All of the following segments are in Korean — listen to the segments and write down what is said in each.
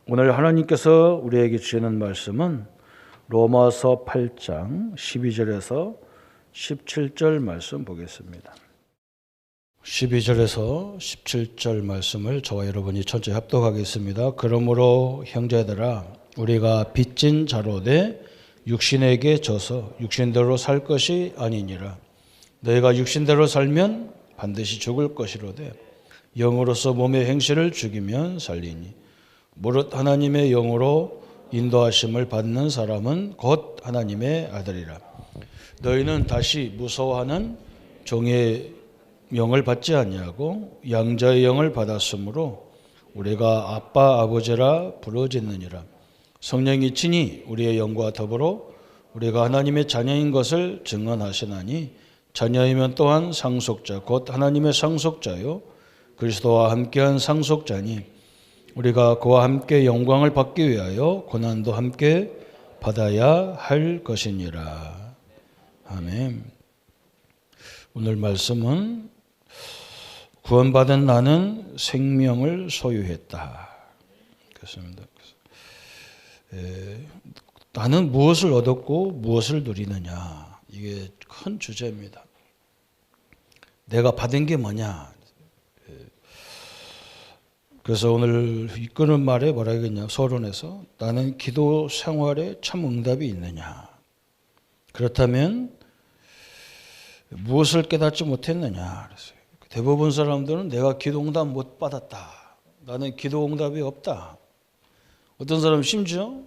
오늘 하나님께서 우리에게 주시는 말씀은 로마서 8장 12절에서 17절 말씀 보겠습니다. 12절에서 17절 말씀을 저와 여러분이 천천히 합독하겠습니다. 그러므로 형제들아 우리가 빚진 자로되 육신에게 져서 육신대로 살 것이 아니니라. 너희가 육신대로 살면 반드시 죽을 것이로되 영으로서 몸의 행실을 죽이면 살리니 무릇 하나님의 영으로 인도하심을 받는 사람은 곧 하나님의 아들이라. 너희는 다시 무서워하는 종의 영을 받지 아니하고 양자의 영을 받았으므로 우리가 아빠 아버지라 부르짖느니라. 성령이 친히 우리의 영과 더불어 우리가 하나님의 자녀인 것을 증언하시나니 자녀이면 또한 상속자 곧 하나님의 상속자요 그리스도와 함께한 상속자니 우리가 그와 함께 영광을 받기 위하여 고난도 함께 받아야 할 것이니라. 아멘. 오늘 말씀은 구원받은 나는 생명을 소유했다. 그렇습니다. 나는 무엇을 얻었고 무엇을 누리느냐. 이게 큰 주제입니다. 내가 받은 게 뭐냐. 그래서 오늘 이끄는 말에 뭐라 하겠냐. 서론에서 나는 기도 생활에 참 응답이 있느냐. 그렇다면 무엇을 깨닫지 못했느냐. 그랬어요. 대부분 사람들은 내가 기도 응답 못 받았다. 나는 기도 응답이 없다. 어떤 사람은 심지어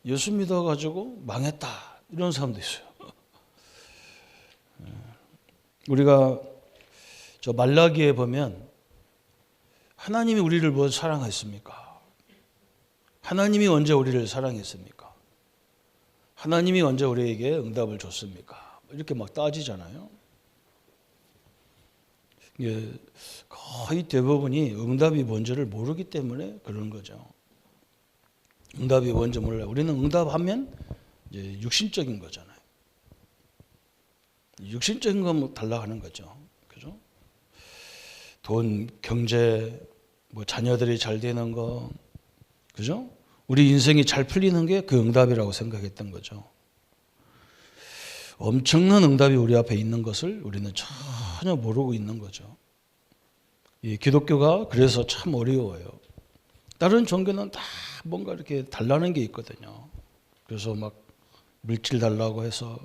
예수 믿어가지고 망했다. 이런 사람도 있어요. 우리가 저 말라기에 보면 하나님이 우리를 뭐 사랑했습니까? 하나님이 언제 우리를 사랑했습니까? 하나님이 언제 우리에게 응답을 줬습니까? 이렇게 막 따지잖아요. 거의 대부분이 응답이 뭔지를 모르기 때문에 그런 거죠. 응답이 뭔지 몰라요. 우리는 응답하면 이제 육신적인 거잖아요. 육신적인 건 달라 하는 거죠. 그죠? 돈, 경제, 뭐 자녀들이 잘 되는 거, 그죠? 우리 인생이 잘 풀리는 게 그 응답이라고 생각했던 거죠. 엄청난 응답이 우리 앞에 있는 것을 우리는 전혀 모르고 있는 거죠. 이 기독교가 그래서 참 어려워요. 다른 종교는 다 뭔가 이렇게 달라는 게 있거든요. 그래서 막 물질 달라고 해서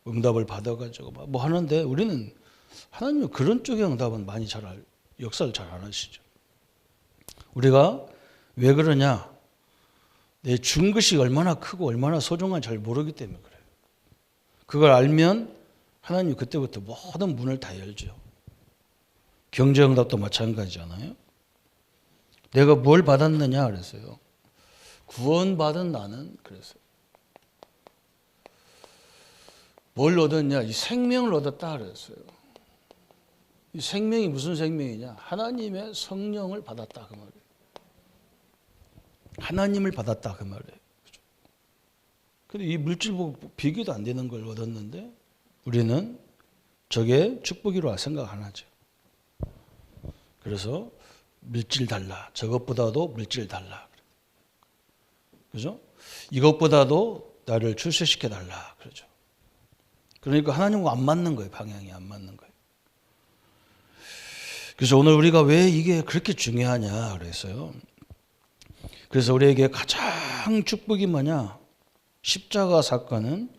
응답을 받아가지고 뭐 하는데 우리는 하나님은 그런 쪽의 응답은 많이 역사를 잘 안 하시죠. 우리가 왜 그러냐? 내 준 것이 얼마나 크고 얼마나 소중한지 잘 모르기 때문에 그래요. 그걸 알면 하나님이 그때부터 모든 문을 다 열죠. 경제응답도 마찬가지잖아요. 내가 뭘 받았느냐 그랬어요. 구원받은 나는 그랬어요. 뭘 얻었냐? 이 생명을 얻었다 그랬어요. 이 생명이 무슨 생명이냐? 하나님의 성령을 받았다 그 말이에요. 하나님을 받았다 그 말이에요. 근데 이 물질 보고 비교도 안 되는 걸 얻었는데 우리는 저게 축복이라 생각 안 하죠. 그래서 물질 달라. 저것보다도 물질 달라. 그죠? 이것보다도 나를 출세시켜 달라. 그러죠. 그러니까 하나님과 안 맞는 거예요. 방향이 안 맞는 거예요. 그래서 오늘 우리가 왜 이게 그렇게 중요하냐 그랬어요. 그래서 우리에게 가장 축복이 뭐냐? 십자가 사건은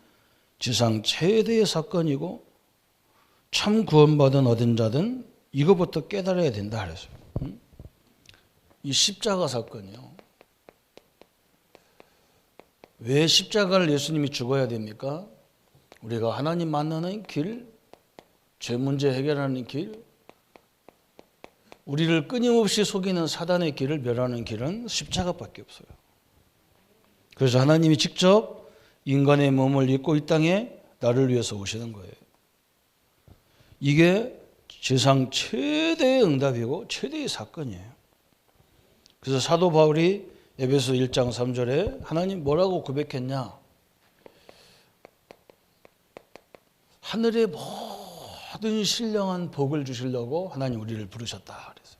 지상 최대의 사건이고 참 구원받은 얻은 자든 이거부터 깨달아야 된다 그랬어요. 이 십자가 사건이요. 왜 십자가를 예수님이 죽어야 됩니까? 우리가 하나님 만나는 길, 죄 문제 해결하는 길, 우리를 끊임없이 속이는 사단의 길을 멸하는 길은 십자가밖에 없어요. 그래서 하나님이 직접 인간의 몸을 입고 이 땅에 나를 위해서 오시는 거예요. 이게 세상 최대의 응답이고 최대의 사건이에요. 그래서 사도 바울이 에베소 1장 3절에 하나님 뭐라고 고백했냐? 하늘의 모든 신령한 복을 주시려고 하나님 우리를 부르셨다. 그래서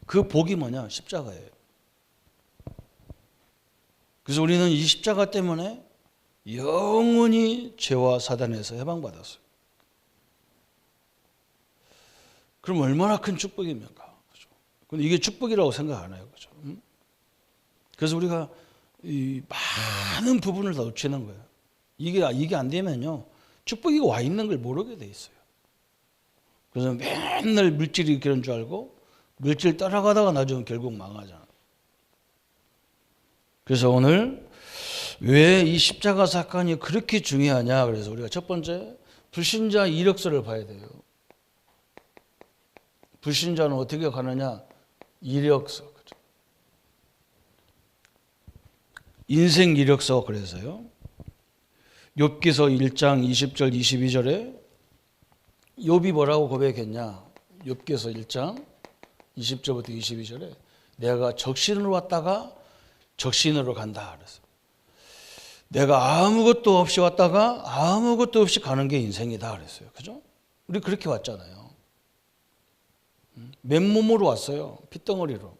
그 복이 뭐냐? 십자가예요. 그래서 우리는 이 십자가 때문에 영원히 죄와 사단에서 해방받았어요. 그럼 얼마나 큰 축복입니까? 그죠? 근데 이게 축복이라고 생각 안 해요. 그죠? 그래서 우리가 이 많은 부분을 다 놓치는 거예요. 이게 안 되면요, 축복이 와 있는 걸 모르게 돼 있어요. 그래서 맨날 물질이 그런 줄 알고 물질 따라가다가 나중에 결국 망하잖아. 그래서 오늘 왜 이 십자가 사건이 그렇게 중요하냐? 그래서 우리가 첫 번째 불신자 이력서를 봐야 돼요. 불신자는 어떻게 가느냐? 이력서. 그죠? 인생 이력서. 그래서요, 욥기서 1장 20절 22절에 욥이 뭐라고 고백했냐? 욥기서 1장 20절부터 22절에 내가 적신으로 왔다가 적신으로 간다 그랬어요. 내가 아무것도 없이 왔다가 아무것도 없이 가는 게 인생이다 그랬어요. 그죠? 우리 그렇게 왔잖아요. 맨몸으로 왔어요. 핏덩어리로.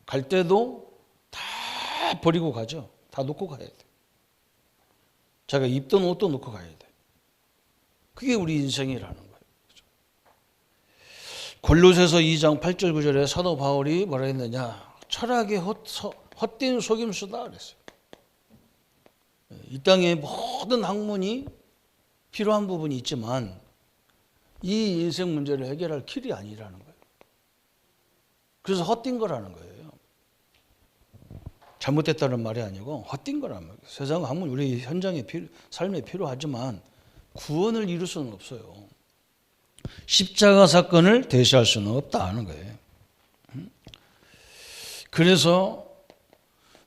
갈 때도 다 버리고 가죠. 다 놓고 가야 돼. 자기가 입던 옷도 놓고 가야 돼. 그게 우리 인생이라는 거예요. 그죠? 골로새서 2장 8절 9절에 사도 바울이 뭐라 했느냐? 철학의 헛된 속임수다 그랬어요. 이 땅에 모든 학문이 필요한 부분이 있지만 이 인생 문제를 해결할 길이 아니라는 거예요. 그래서 헛된 거라는 거예요. 잘못됐다는 말이 아니고 헛된 거라는 거예요. 세상 학문 우리 현장에 삶에 필요하지만 구원을 이룰 수는 없어요. 십자가 사건을 대시할 수는 없다 하는 거예요. 그래서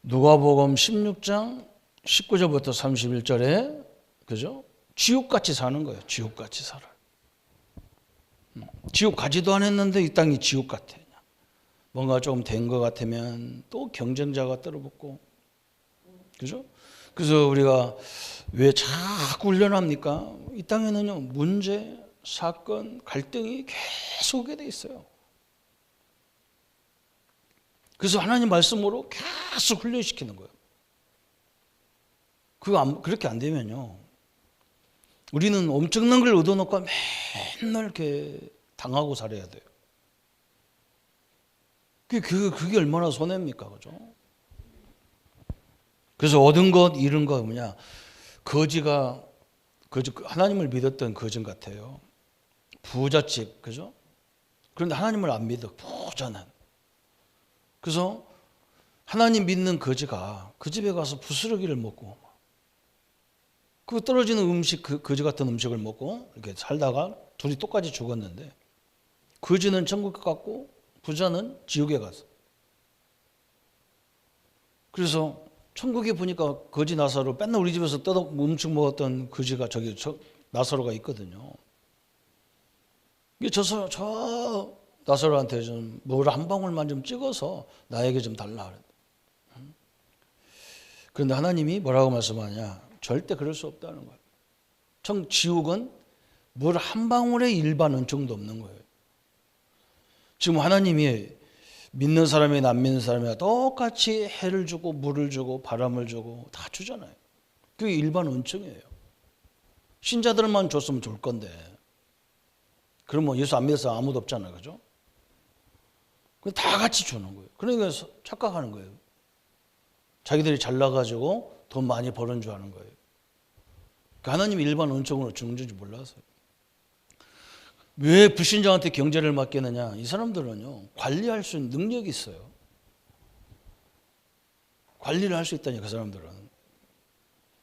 누가복음 16장 19절부터 31절에 그죠? 지옥같이 사는 거예요. 지옥같이 살아요. 지옥 가지도 않았는데 이 땅이 지옥 같아. 뭔가 좀 된 것 같으면 또 경쟁자가 떨어붙고, 그죠? 그래서 우리가 왜 자꾸 훈련합니까? 이 땅에는요, 문제, 사건, 갈등이 계속 오게 돼 있어요. 그래서 하나님 말씀으로 계속 훈련시키는 거예요. 그렇게 안 되면요, 우리는 엄청난 걸 얻어놓고 맨날 이렇게 당하고 살아야 돼요. 그게 얼마나 손해입니까? 그죠? 그래서 얻은 것, 잃은 것 뭐냐? 하나님을 믿었던 거지 같아요. 부잣집, 그죠? 그런데 하나님을 안 믿어, 부자는. 그래서 하나님 믿는 거지가 그 집에 가서 부스러기를 먹고, 그 떨어지는 음식, 거지 같은 음식을 먹고 이렇게 살다가 둘이 똑같이 죽었는데, 거지는 천국에 갔고 부자는 지옥에 갔어. 그래서 천국에 보니까 거지 나사로 맨날 우리 집에서 음식 먹었던 거지가 나사로가 있거든요. 이게 저 나사로한테 좀 뭘 한 방울만 좀 찍어서 나에게 좀 달라. 그런데 하나님이 뭐라고 말씀하냐? 절대 그럴 수 없다는 거예요. 지옥은 물 한 방울의 일반 은총도 없는 거예요. 지금 하나님이 믿는 사람이나 안 믿는 사람이나 똑같이 해를 주고 물을 주고 바람을 주고 다 주잖아요. 그게 일반 은총이에요. 신자들만 줬으면 좋을 건데, 그럼 뭐 예수 안 믿는 사람 아무도 없잖아요. 그죠? 다 같이 주는 거예요. 그러니까 착각하는 거예요. 자기들이 잘나가지고 돈 많이 버는 줄 아는 거예요. 하나님이 일반 은총으로 주는 줄 몰라서요. 왜 불신자한테 경제를 맡기느냐? 이 사람들은요, 관리할 수 있는 능력이 있어요. 관리를 할 수 있다니, 그 사람들은.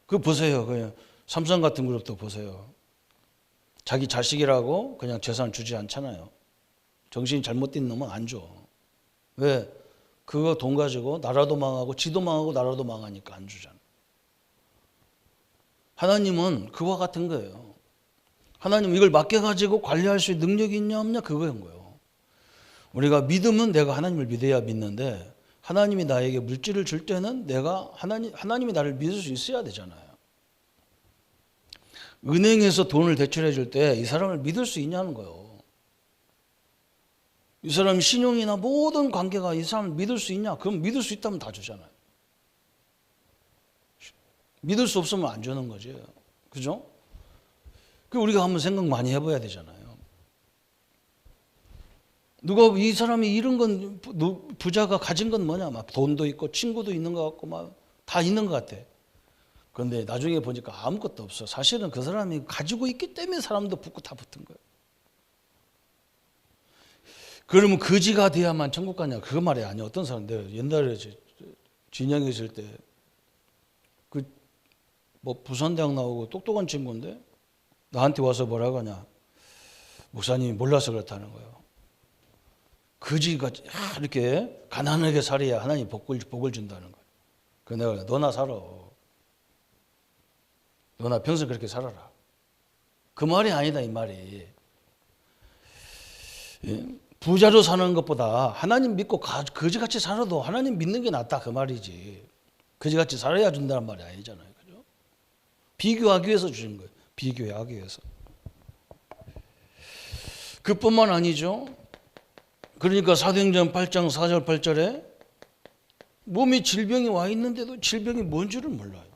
그거 보세요. 그냥 삼성 같은 그룹도 보세요. 자기 자식이라고 그냥 재산 주지 않잖아요. 정신이 잘못된 놈은 안 줘. 왜? 그거 돈 가지고 나라도 망하고 지도 망하고 나라도 망하니까 안 주잖아. 하나님은 그와 같은 거예요. 하나님 이걸 맡겨가지고 관리할 수 있는 능력이 있냐 없냐 그거인 거예요. 우리가 믿으면 내가 하나님을 믿어야 믿는데, 하나님이 나에게 물질을 줄 때는 내가 하나님이 나를 믿을 수 있어야 되잖아요. 은행에서 돈을 대출해 줄 때 이 사람을 믿을 수 있냐는 거예요. 이 사람 신용이나 모든 관계가 이 사람을 믿을 수 있냐? 그럼 믿을 수 있다면 다 주잖아요. 믿을 수 없으면 안 주는 거죠. 그죠? 그 우리가 한번 생각 많이 해봐야 되잖아요. 누가 이 사람이 이런 건 부자가 가진 건 뭐냐? 막 돈도 있고 친구도 있는 것 같고 막 다 있는 것 같아. 그런데 나중에 보니까 아무것도 없어. 사실은 그 사람이 가지고 있기 때문에 사람도 붙고 다 붙은 거예요. 그러면 거지가 돼야만 천국 가냐? 그거 말이 아니야. 어떤 사람, 내가 옛날에 진영에 있을 때 그 뭐 부산대학 나오고 똑똑한 친구인데 나한테 와서 뭐라고 하냐? 목사님이 몰라서 그렇다는 거예요. 거지가 이렇게 가난하게 살아야 하나님 복을 준다는 거예요. 그래서 내가 너나 살아. 너나 평생 그렇게 살아라. 그 말이 아니다, 이 말이. 부자로 사는 것보다 하나님 믿고 거지같이 살아도 하나님 믿는 게 낫다, 그 말이지. 거지같이 살아야 준다는 말이 아니잖아요. 그죠? 비교하기 위해서 주신 거예요. 비교하기 위해서. 그뿐만 아니죠. 그러니까 사도행전 8장 4절 8절에 몸에 질병이 와 있는데도 질병이 뭔 줄을 몰라요.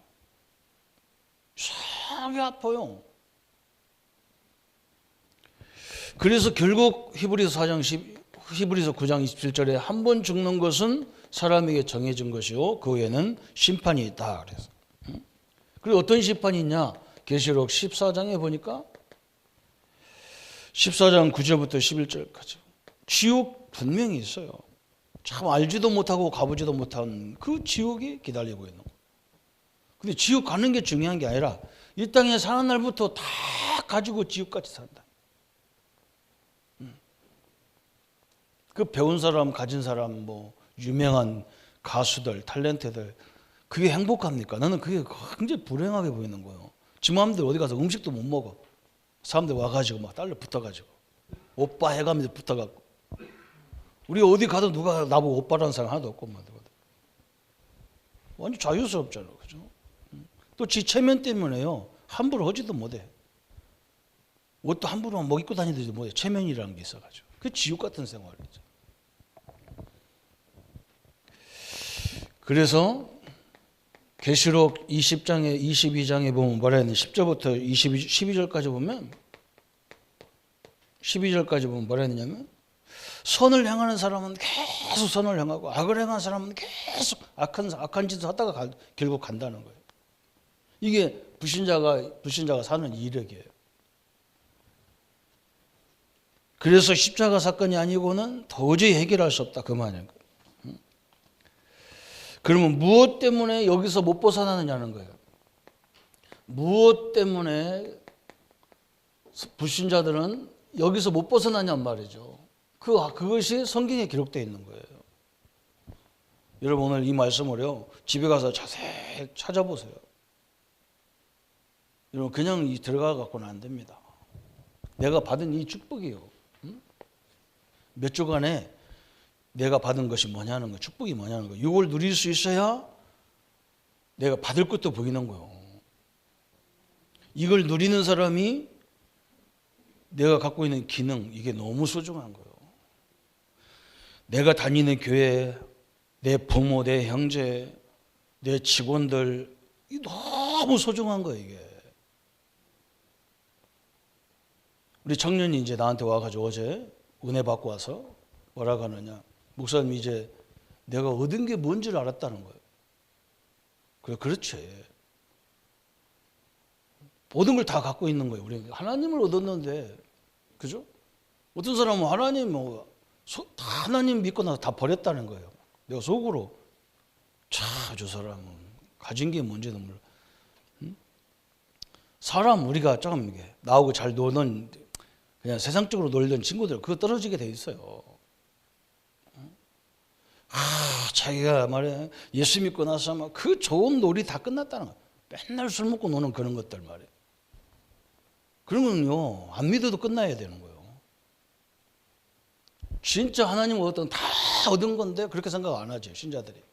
이상하게 아파요. 그래서 결국 히브리서 9장 27절에 한 번 죽는 것은 사람에게 정해진 것이요 그 후에는 심판이 있다. 그래서 그리고 어떤 심판이 있냐? 계시록 14장에 보니까 14장 9절부터 11절까지 지옥 분명히 있어요. 참 알지도 못하고 가보지도 못한 그 지옥이 기다리고 있는 거예요. 근데 지옥 가는 게 중요한 게 아니라 이 땅에 사는 날부터 다 가지고 지옥같이 산다. 그 배운 사람, 가진 사람, 뭐 유명한 가수들, 탤런트들 그게 행복합니까? 나는 그게 굉장히 불행하게 보이는 거예요. 지 마음대로 어디 가서 음식도 못 먹어. 사람들 와가지고 막 딸려 붙어가지고 오빠 해가면서 붙어갖고 우리 어디 가도 누가 나보고 오빠라는 사람 하나도 없고 말이거든. 완전 자유스럽잖아, 그죠? 또 지 체면 때문에요 함부로 하지도 못해. 옷도 함부로 뭐 입고 다니지도 못해. 체면이라는 게 있어가지고 그 지옥 같은 생활이죠. 그래서 계시록 20장에 22장에 보면 뭐라 했는데 10절부터 12절까지 보면 12절까지 보면 뭐라 했느냐면 선을 행하는 사람은 계속 선을 행하고 악을 행하는 사람은 계속 악한 짓을 하다가 결국 간다는 거예요. 이게 불신자가 사는 이력이에요. 그래서 십자가 사건이 아니고는 도저히 해결할 수 없다, 그 말이에요. 그러면 무엇 때문에 여기서 못 벗어나느냐는 거예요. 무엇 때문에 불신자들은 여기서 못 벗어나냔 말이죠. 그것이 성경에 기록되어 있는 거예요. 여러분 오늘 이 말씀을요 집에 가서 자세히 찾아보세요. 여러분 그냥 들어가 갖고는 안 됩니다. 내가 받은 이 축복이요. 몇 주간에 내가 받은 것이 뭐냐는 거, 축복이 뭐냐는 거. 이걸 누릴 수 있어야 내가 받을 것도 보이는 거예요. 이걸 누리는 사람이 내가 갖고 있는 기능, 이게 너무 소중한 거예요. 내가 다니는 교회, 내 부모, 내 형제, 내 직원들, 이 너무 소중한 거예요, 이게. 우리 청년이 이제 나한테 와가지고 어제 은혜 받고 와서 뭐라고 하느냐. 목사님 이제 내가 얻은 게 뭔지를 알았다는 거예요. 그래, 그렇지. 모든 걸 다 갖고 있는 거예요. 우리 하나님을 얻었는데, 그죠? 어떤 사람은 하나님 다 하나님 믿고 나서 다 버렸다는 거예요. 내가 속으로 저 사람은 가진 게 뭔지도 몰라. 사람 우리가 조금 이게 나하고 잘 노는 그냥 세상적으로 놀던 친구들 그거 떨어지게 돼 있어요. 자기가 말이야 예수 믿고 나서 막 그 좋은 놀이 다 끝났다는 거야. 맨날 술 먹고 노는 그런 것들 말이야. 그러면요 안 믿어도 끝나야 되는 거예요. 진짜 하나님 얻은 다 얻은 건데 그렇게 생각 안 하죠 신자들이.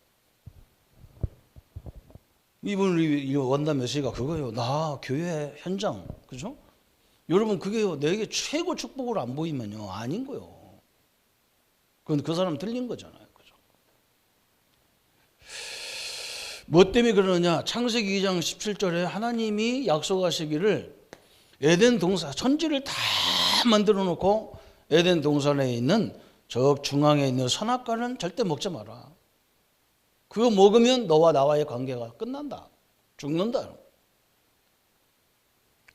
이번 우리 원단 메시지가 그거예요. 나 교회 현장, 그죠? 여러분 그게요 내게 최고 축복으로 안 보이면요 아닌 거예요. 그건 그 사람 틀린 거잖아요. 뭐 때문에 그러느냐? 창세기 2장 17절에 하나님이 약속하시기를 에덴 동산 천지를 다 만들어 놓고 에덴 동산에 있는 저 중앙에 있는 선악과는 절대 먹지 마라. 그거 먹으면 너와 나와의 관계가 끝난다. 죽는다.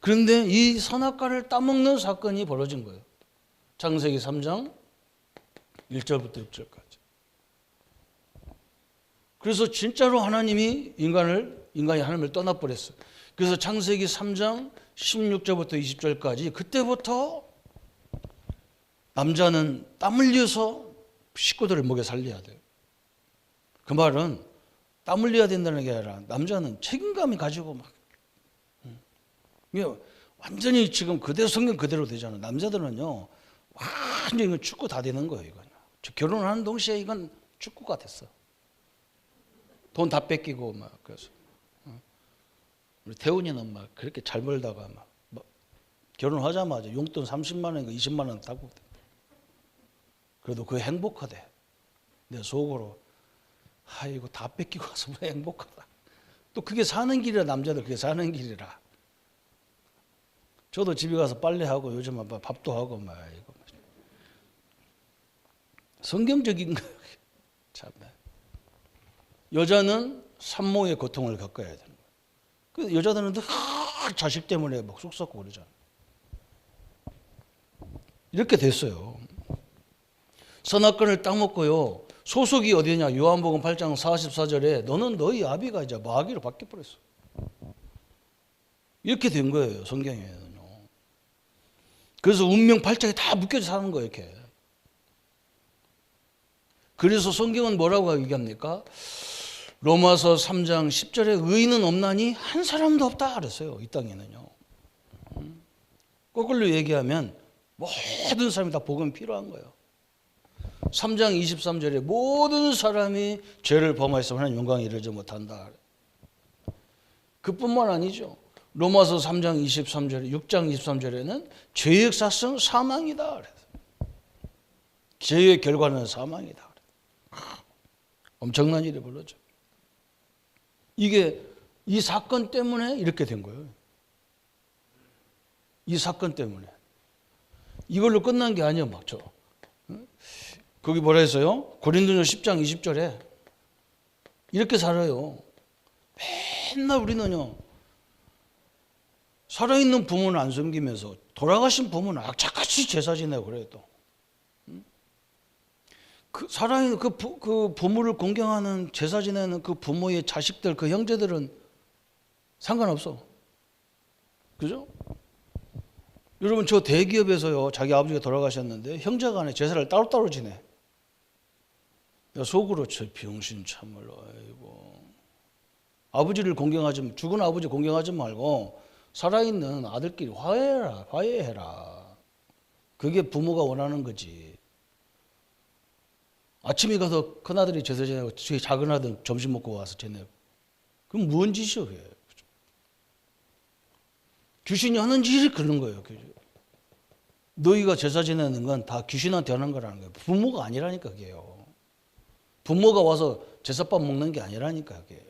그런데 이 선악과를 따먹는 사건이 벌어진 거예요. 창세기 3장 1절부터 6절까지. 그래서 진짜로 하나님이 인간이 하나님을 떠나버렸어요. 그래서 창세기 3장 16절부터 20절까지 그때부터 남자는 땀 흘려서 식구들을 먹여 살려야 돼요. 그 말은 땀 흘려야 된다는 게 아니라 남자는 책임감이 가지고 막 완전히 지금 그대로 성경 그대로 되잖아요. 남자들은요 완전히 이건 축구 다 되는 거예요. 이건 결혼하는 동시에 이건 축구가 됐어. 돈 다 뺏기고 막 그래서 우리 태훈이는 막 그렇게 잘 벌다가 막 결혼하자마자 용돈 30만 원인가 20만 원 타고 그래도 그 행복하대. 내 속으로 이거 다 뺏기고 와서 왜 행복하다. 또 그게 사는 길이라 남자들 그게 사는 길이라. 저도 집에 가서 빨래하고 요즘은 밥도 하고 막 이거 성경적인 거예요. 참. 여자는 산모의 고통을 겪어야 되는 거예요. 그 여자들은 늘 자식 때문에 막 쑥 썩고 그러잖아요. 이렇게 됐어요. 선악과를 따먹고요. 소속이 어디냐? 요한복음 8장 44절에 너는 너희 아비가 이제 마귀로 바뀌어버렸어. 이렇게 된 거예요. 성경에는요. 그래서 운명 팔짱에 다 묶여져 사는 거예요. 이렇게. 그래서 성경은 뭐라고 얘기합니까? 로마서 3장 10절에 의인은 없나니 한 사람도 없다 그랬어요. 이 땅에는요. 거꾸로 얘기하면 모든 사람이 다 복음이 필요한 거예요. 3장 23절에 모든 사람이 죄를 범하였으면 하나님 영광에 이르지 못한다. 그뿐만 아니죠. 로마서 3장 23절에 6장 23절에는 죄의 삭은 사망이다. 죄의 결과는 사망이다. 엄청난 일이 벌어져. 이게 이 사건 때문에 이렇게 된 거예요. 이 사건 때문에. 이걸로 끝난 게 아니에요. 맞죠? 거기 뭐라 했어요? 고린도전서 10장 20절에 이렇게 살아요. 맨날 우리는요. 살아있는 부모는 안 섬기면서 돌아가신 부모는 악착같이 제사 지내고 그래요. 또. 그 살아있는 그 부모를 공경하는 제사 지내는 그 부모의 자식들 그 형제들은 상관없어. 그죠? 여러분 저 대기업에서요. 자기 아버지가 돌아가셨는데 형제간에 제사를 따로따로 지내. 속으로 저 병신 참말로 아이고. 아버지를 공경하지 죽은 아버지 공경하지 말고 살아있는 아들끼리 화해해라. 그게 부모가 원하는 거지. 아침에 가서 큰아들이 제사 지내고 작은 아들 점심 먹고 와서 지내고. 그럼 뭔 짓이야 그게. 귀신이 하는 짓이 그런 거예요. 너희가 제사 지내는 건 다 귀신한테 하는 거라는 거예요. 부모가 아니라니까 그게요. 부모가 와서 제사밥 먹는 게 아니라니까 그게.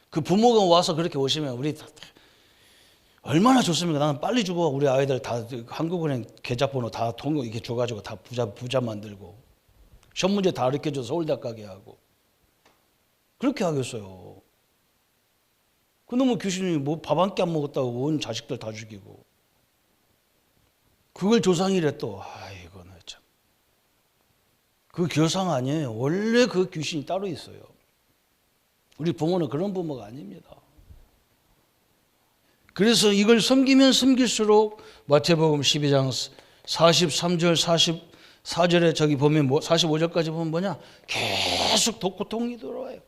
그 부모가 와서 그렇게 오시면 우리 얼마나 좋습니까? 나는 빨리 주고 우리 아이들 다 한국은행 계좌번호 다 통역 이렇게 줘가지고 다 부자 만들고 시험 문제 다 가르쳐줘서 서울대학 가게 하고 그렇게 하겠어요. 그놈의 귀신이 뭐 밥 한 끼 안 먹었다고 온 자식들 다 죽이고 그걸 조상이래 또. 아이고 나 참. 그 교상 아니에요. 원래 그 귀신이 따로 있어요. 우리 부모는 그런 부모가 아닙니다. 그래서 이걸 섬기면 섬길수록 마태복음 12장 43절 44절에 저기 보면 45절까지 보면 뭐냐? 계속 고통이 들어와요.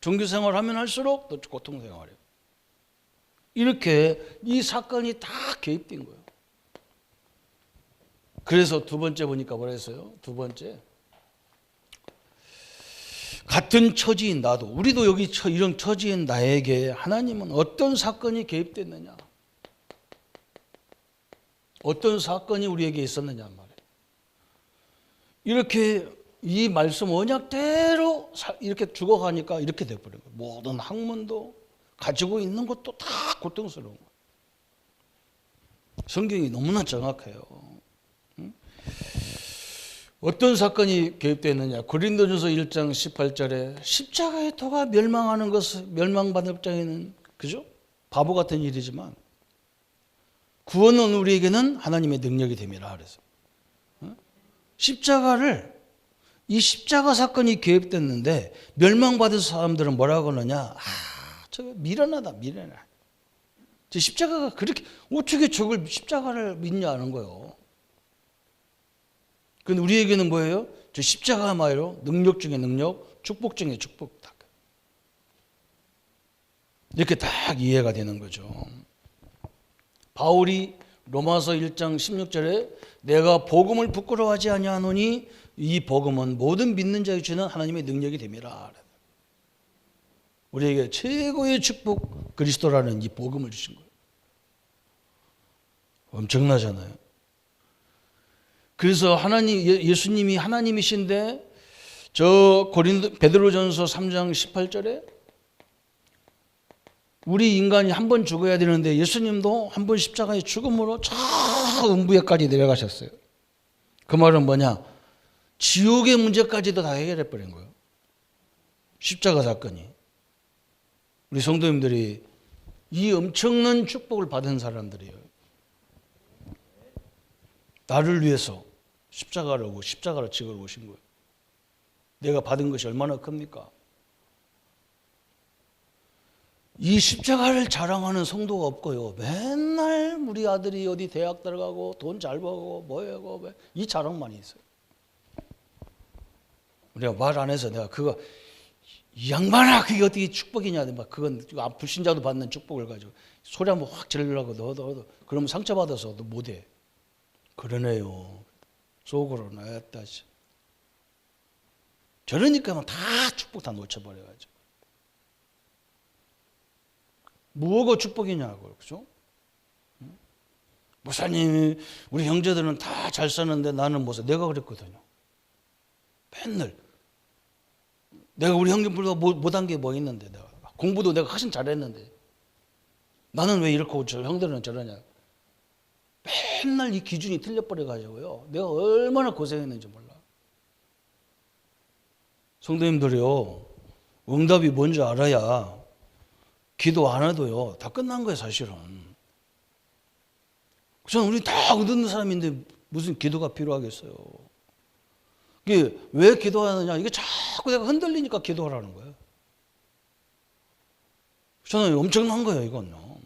종교생활 하면 할수록 더 고통생활이에요. 이렇게 이 사건이 다 개입된 거예요. 그래서 두 번째 보니까 뭐라 했어요? 두 번째. 같은 처지인 나도, 우리도 여기 이런 처지인 나에게 하나님은 어떤 사건이 개입됐느냐? 어떤 사건이 우리에게 있었느냐 말이에요. 이렇게 이 말씀 언약대로 이렇게 죽어가니까 이렇게 돼버린 거예요. 모든 학문도 가지고 있는 것도 다 고통스러운 거예요. 성경이 너무나 정확해요. 어떤 사건이 개입되느냐? 고린도전서 1장 18절에 십자가의 도가 멸망하는 것을 멸망받을 입장에는 그죠? 바보 같은 일이지만 구원은 우리에게는 하나님의 능력이 됨이라 그래서 십자가를 이 십자가 사건이 개입됐는데 멸망받은 사람들은 뭐라고 하느냐? 저거 미련하다 미련해. 저 십자가가 그렇게 어떻게 저걸 십자가를 믿냐 하는 거예요. 근데 우리에게는 뭐예요? 저 십자가 말로 능력 중에 능력, 축복 중에 축복. 이렇게 딱 이해가 되는 거죠. 바울이 로마서 1장 16절에 내가 복음을 부끄러워하지 아니하노니 이 복음은 모든 믿는 자에게 주는 하나님의 능력이 됨이라. 우리에게 최고의 축복 그리스도라는 이 복음을 주신 거예요. 엄청나잖아요. 그래서 예수님이 하나님이신데 저 베드로전서 3장 18절에 우리 인간이 한 번 죽어야 되는데 예수님도 한 번 십자가의 죽음으로 저 음부에까지 내려가셨어요. 그 말은 뭐냐? 지옥의 문제까지도 다 해결해 버린 거예요. 십자가 사건이. 우리 성도님들이 이 엄청난 축복을 받은 사람들이에요. 나를 위해서 십자가를 지고 오신 거예요. 내가 받은 것이 얼마나 큽니까? 이 십자가를 자랑하는 성도가 없고요. 맨날 우리 아들이 어디 대학 들어가고 돈 잘 벌고 뭐하고 이 자랑만 있어요. 우리가 말 안 해서 내가 그거 이 양반아 그게 어떻게 축복이냐 막 그건 불신자도 받는 축복을 가지고 소리 한번 확 지르려고 너도 그러면 상처받아서 너 못해. 그러네요. 속으로 나였다. 저러니까 다 축복 다 놓쳐버려가지고. 뭐가 축복이냐고, 그죠? 목사님이 우리 형제들은 다 잘 사는데 나는 못 사. 내가 그랬거든요. 맨날 내가 우리 형제들보다 못한 게 뭐 있는데 내가 공부도 내가 훨씬 잘했는데 나는 왜 이렇고 저 형들은 저러냐. 맨날 이 기준이 틀려버려가지고요. 내가 얼마나 고생했는지 몰라. 성도님들이요, 응답이 뭔지 알아야 기도 안 해도요 다 끝난 거예요 사실은. 저는 우리 다 얻는 사람인데 무슨 기도가 필요하겠어요. 이게 왜 기도하느냐? 이게 자꾸 내가 흔들리니까 기도하라는 거예요. 저는 엄청난 거예요 이건요.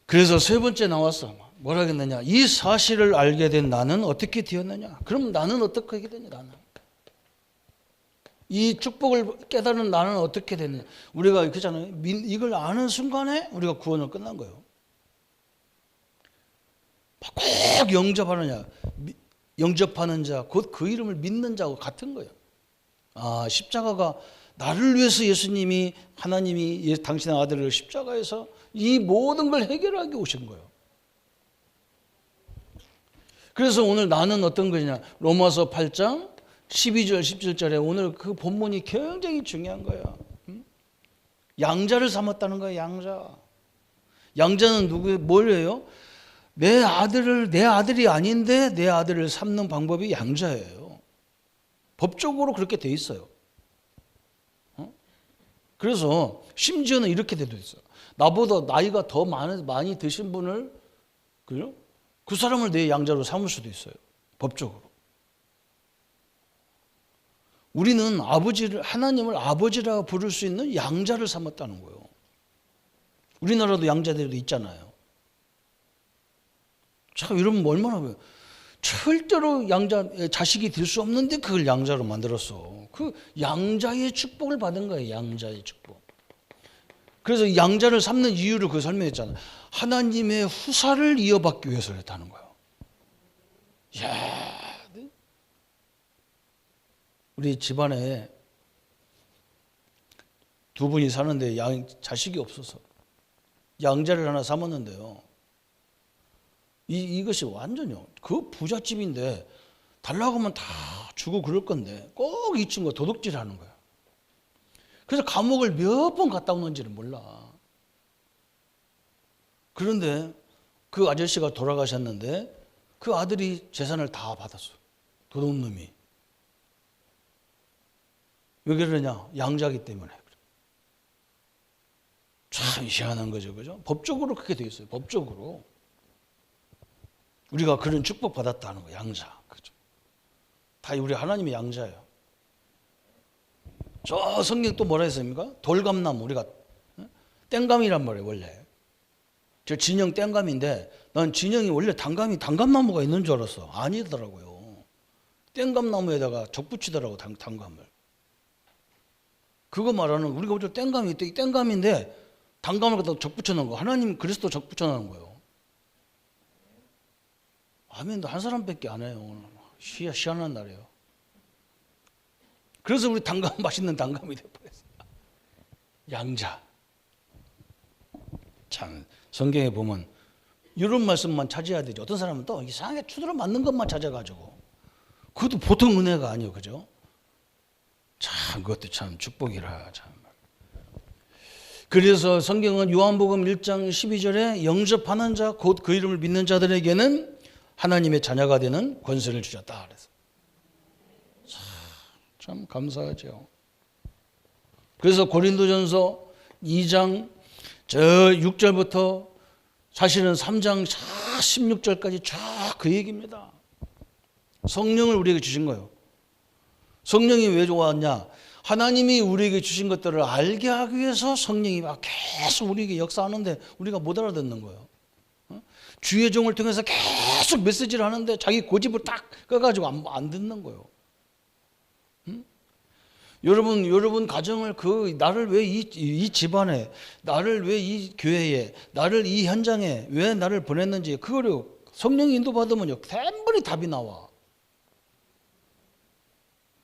그래서 세 번째 나왔어. 뭐라 했느냐? 이 사실을 알게 된 나는 어떻게 되었느냐? 그럼 나는 어떻게 되냐? 나는 이 축복을 깨달은 나는 어떻게 됐느냐? 우리가 그렇잖아요. 이걸 아는 순간에 우리가 구원은 끝난 거예요. 꼭 영접하는 자, 곧 그 이름을 믿는 자하고 같은 거예요. 아, 십자가가 나를 위해서 예수님이 하나님이 당신의 아들을 십자가에서 이 모든 걸 해결하게 오신 거예요. 그래서 오늘 나는 어떤 거냐? 로마서 8장 12절 17절에 오늘 그 본문이 굉장히 중요한 거예요. 양자를 삼았다는 거예요. 양자는 뭐예요? 내 아들이 아닌데 내 아들을 삼는 방법이 양자예요. 법적으로 그렇게 돼 있어요. 그래서 심지어는 이렇게 돼도 있어요. 나보다 나이가 더 많이 드신 분을 그 사람을 내 양자로 삼을 수도 있어요. 법적으로. 우리는 하나님을 아버지라고 부를 수 있는 양자를 삼았다는 거예요. 우리나라도 양자들도 있잖아요. 참 이러면 얼마나 절대로 자식이 될 수 없는데 그걸 양자로 만들었어. 그 양자의 축복을 받은 거예요. 양자의 축복. 그래서 양자를 삼는 이유를 그 설명했잖아요. 하나님의 후사를 이어받기 위해서 그랬다는 거예요. 이야, 우리 집안에 두 분이 사는데 자식이 없어서 양자를 하나 삼았는데요. 이것이 완전요. 그 부잣집인데 달라고 하면 다 주고 그럴 건데 꼭 이 친구가 도둑질하는 거야. 그래서 감옥을 몇 번 갔다 오는지를 몰라. 그런데 그 아저씨가 돌아가셨는데 그 아들이 재산을 다 받았어. 도둑놈이. 왜 그러냐? 양자기 때문에. 참 희한한 거죠. 그죠? 법적으로 그렇게 돼 있어요. 법적으로. 우리가 그런 축복 받았다는 거, 양자. 그죠? 다 우리 하나님의 양자예요. 저 성경 또 뭐라 했습니까? 돌감나무, 우리가 땡감이란 말이에요, 원래. 저 진영 땡감인데 난 진영이 원래 단감나무가 있는 줄 알았어. 아니더라고요. 땡감나무에다가 적 붙이더라고, 단감을. 그거 말하는, 우리가 어째 땡감이 있대. 땡감인데 단감을 갖다 적 붙여놓은 거. 하나님 그리스도 적 붙여놓은 거예요. 아멘도 한 사람밖에 안 해요. 희한한 날이에요. 그래서 우리 맛있는 단감이 되어버렸어요. 양자. 참 성경에 보면 이런 말씀만 찾아야 되죠. 어떤 사람은 또 이상하게 추들어 맞는 것만 찾아가지고, 그것도 보통 은혜가 아니에요. 그죠? 참 그것도 참 축복이라. 참. 그래서 성경은 요한복음 1장 12절에 영접하는 자 곧 그 이름을 믿는 자들에게는 하나님의 자녀가 되는 권세를 주셨다 그래서 참 감사하죠. 그래서 고린도전서 2장 저 6절부터 사실은 3장 16절까지 쫙 그 얘기입니다. 성령을 우리에게 주신 거예요. 성령이 왜 좋았냐? 하나님이 우리에게 주신 것들을 알게 하기 위해서 성령이 막 계속 우리에게 역사하는데 우리가 못 알아듣는 거예요. 주의 종을 통해서 계속 메시지를 하는데 자기 고집을 딱 꺼가지고 안 듣는 거예요. 여러분 가정을 나를 왜 이 집안에, 나를 왜 이 교회에, 나를 이 현장에 왜 나를 보냈는지 그거를 성령이 인도받으면요 대부분이 답이 나와.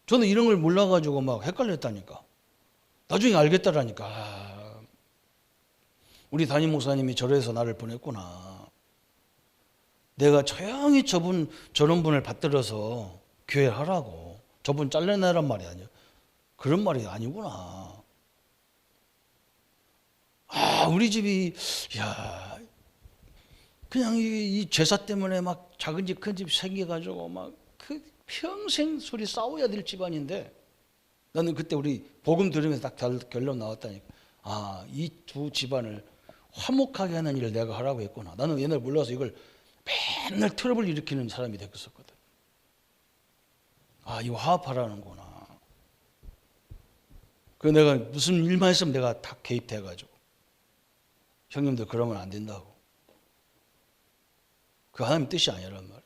저는 이런 걸 몰라가지고 막 헷갈렸다니까. 나중에 알겠다라니까. 우리 담임 목사님이 절에서 나를 보냈구나. 내가 조용히 저런 분을 받들어서 교회 하라고. 저분 잘라내란 말이 아니야. 그런 말이 아니구나. 우리 집이, 그냥 이 제사 때문에 막 작은 집, 큰 집 생겨가지고 막 평생 소리 싸워야 될 집안인데 나는 그때 우리 복음 들으면서 딱 결론 나왔다니까. 이 두 집안을 화목하게 하는 일을 내가 하라고 했구나. 나는 옛날에 몰라서 이걸 맨날 트러블 일으키는 사람이 됐었거든. 이거 화합하라는구나. 그래서 내가 무슨 일만 했으면 내가 다 개입돼가지고 형님들 그러면 안 된다고. 그 하나님 뜻이 아니란 말이죠.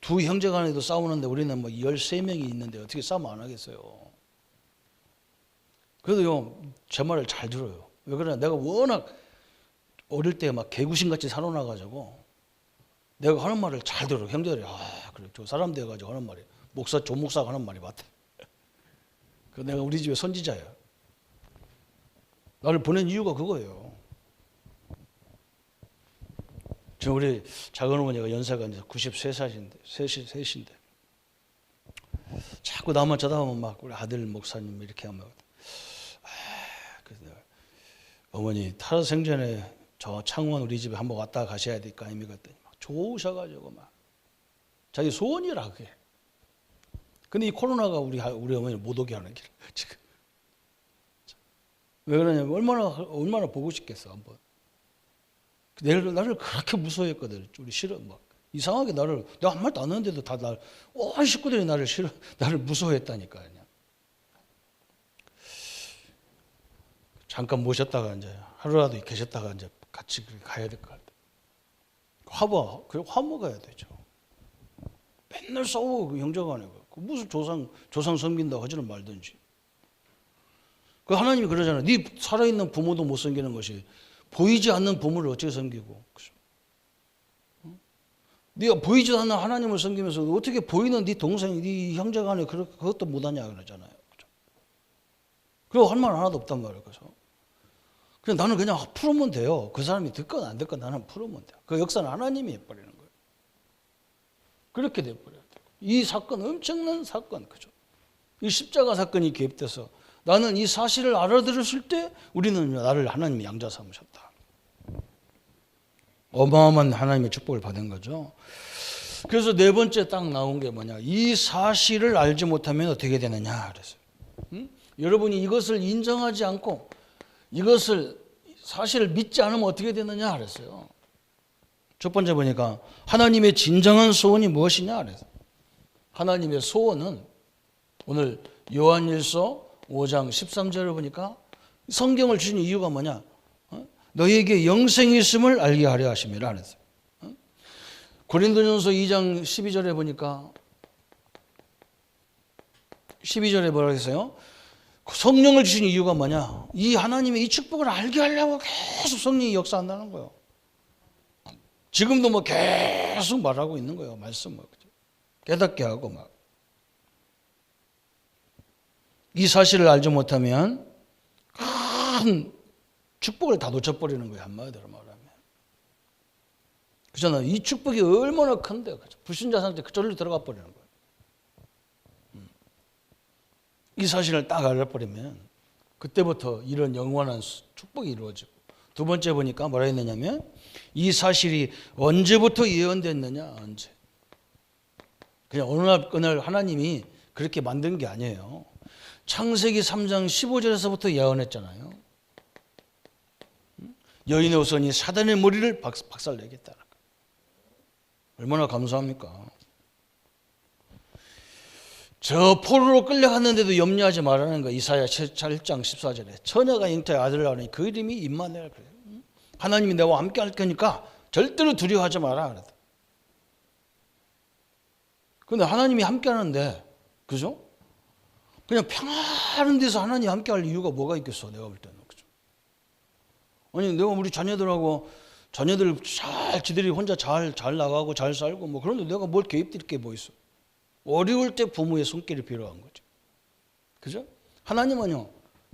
두 형제 간에도 싸우는데 우리는 뭐 13명이 있는데 어떻게 싸움 안 하겠어요. 그래도요 제 말을 잘 들어요. 왜 그러냐, 내가 워낙 어릴 때 막 개구신같이 살아나가지고 내가 하는 말을 잘 들어. 형제들이 그래 저 사람 돼가지고 하는 말이 조 목사가 하는 말이 맞다. 그 내가 우리 집의 선지자예요. 나를 보낸 이유가 그거예요. 지금 우리 작은 어머니가 연세가 이제 93살인데 자꾸 나만 쳐다보면 막 우리 아들 목사님 이렇게 하면 그래서 어머니 살아생전에 저 창원 우리 집에 한번 왔다 가셔야 될 거 아닙니까? 그랬더니 막 좋으셔가지고 막 자기 소원이라 그게. 근데 이 코로나가 우리 어머니를 못 오게 하는 길 지금. 왜 그러냐면 얼마나 보고 싶겠어 한번. 나를 그렇게 무서워했거든. 우리 싫어 막 이상하게 내가 한 말도 안 했는데도 다 온 식구들이 나를 무서워했다니까. 그냥. 잠깐 모셨다가 이제 하루라도 계셨다가 이제 같이 가야 될 것 같아. 화목해야 되죠. 맨날 싸우고 그 형제간에 무슨 조상 섬긴다고 하지는 말든지. 그 하나님이 그러잖아요. 네 살아있는 부모도 못 섬기는 것이 보이지 않는 부모를 어떻게 섬기고. 네가 보이지 않는 하나님을 섬기면서 어떻게 보이는 네 동생, 네 형제간에 그것도 못하냐 그러잖아요. 그리고 할 말 하나도 없단 말이에요. 그래서 나는 그냥 풀으면 돼요. 그 사람이 듣건 안 듣건 나는 풀으면 돼요. 그 역사는 하나님이 해버리는 거예요. 그렇게 돼버려요. 이 사건 엄청난 사건, 그죠? 이 십자가 사건이 개입돼서 나는 이 사실을 알아들었을 때 우리는 나를 하나님의 양자 삼으셨다. 어마어마한 하나님의 축복을 받은 거죠. 그래서 네 번째 딱 나온 게 뭐냐? 이 사실을 알지 못하면 어떻게 되느냐 그랬어요. 여러분이 이것을 인정하지 않고 이것을 사실을 믿지 않으면 어떻게 되느냐 그랬어요. 첫 번째 보니까 하나님의 진정한 소원이 무엇이냐 그랬어요. 하나님의 소원은 오늘 요한일서 5장 13절을 보니까 성경을 주신 이유가 뭐냐? 너희에게 영생이 있음을 알게 하려 하심이라 그랬어요. 고린도전서 2장 12절에 보니까 12절에 뭐라고 했어요? 성령을 주신 이유가 뭐냐? 이 하나님의 이 축복을 알게 하려고 계속 성령이 역사한다는 거예요. 지금도 뭐 계속 말하고 있는 거예요. 말씀 깨닫게 하고 막. 이 사실을 알지 못하면 큰 축복을 다 놓쳐버리는 거예요. 한마디로 말하면. 그렇잖아요. 이 축복이 얼마나 큰데요. 그렇죠? 불신자 상태 그절로 들어가 버리는 거예요. 이 사실을 딱 알아버리면 그때부터 이런 영원한 축복이 이루어지고, 두 번째 보니까 뭐라 했느냐면 이 사실이 언제부터 예언됐느냐. 언제. 그냥 어느 날 하나님이 그렇게 만든 게 아니에요. 창세기 3장 15절에서부터 예언했잖아요. 여인의 후손이 사단의 머리를 박살내겠다. 얼마나 감사합니까? 저 포로로 끌려갔는데도 염려하지 말라는 거. 이사야 1장 14절에 처녀가 잉태의 아들을 낳으니 그 이름이 임마누엘 그래요. 하나님이 내와 함께 할 테니까 절대로 두려워하지 마라. 그런데 하나님이 함께 하는데, 그죠? 그냥 평안한 데서 하나님이 함께 할 이유가 뭐가 있겠어, 내가 볼 때는. 그죠? 아니, 내가 우리 자녀들 지들이 혼자 잘 나가고 잘 살고 뭐 그런데 내가 뭘 개입될 게 뭐 있어? 어려울 때 부모의 손길이 필요한 거죠. 그죠? 하나님은요,